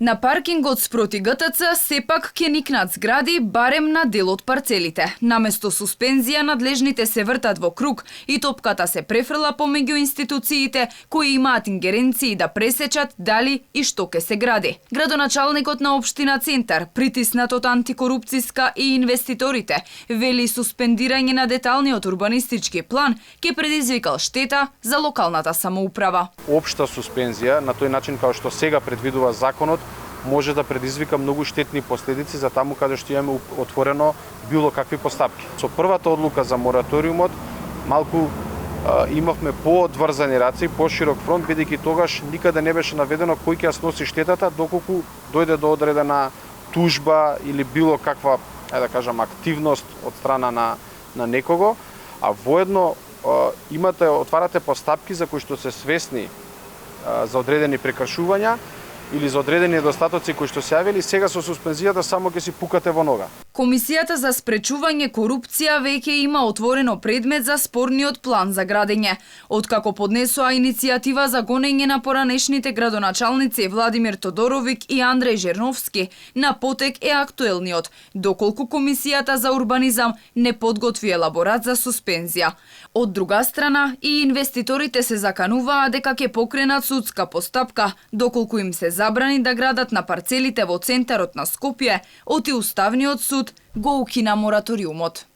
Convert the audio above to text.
На паркингот спроти ГТЦ сепак ќе никнат згради барем на дел од парцелите. Наместо суспензија надлежните се вртат во круг и топката се префрла помеѓу институциите кои имаат ингеренции да пресечат дали и што ќе се гради. Градоначалникот на општина Центар, притиснат од антикорупцијска и инвеститорите, вели суспендирање на деталниот урбанистички план ќе предизвикал штета за локалната самоуправа. Општа суспензија на тој начин како што сега предвидува законот може да предизвика многу штетни последици за таму каде што имаме отворено било какви постапки. Со првата одлука за мораториумот малку имавме поодврзани раце и поширок фронт, бидејќи тогаш никаде не беше наведено кој ќе ја сноси штетата доколку дојде до одредена тужба или било каква, да кажам, активност од страна на некого, а воедно отварате постапки за кои што се свесни за одредени прекршувања или за одредени недостатоци кои што се јавили, сега со суспензијата само ќе си пукате во нога. Комисијата за спречување корупција веќе има отворено предмет за спорниот план за градење. Откако поднесоа иницијатива за гонење на поранешните градоначалници Владимир Тодоровик и Андреј Жерновски, на потек е актуелниот, доколку Комисијата за урбанизам не подготви елаборат за суспензија. Од друга страна, и инвеститорите се закануваа дека ќе покренат судска постапка, доколку им се забрани да градат на парцелите во центарот на Скопје, оти Уставниот суд го укина мораториумот.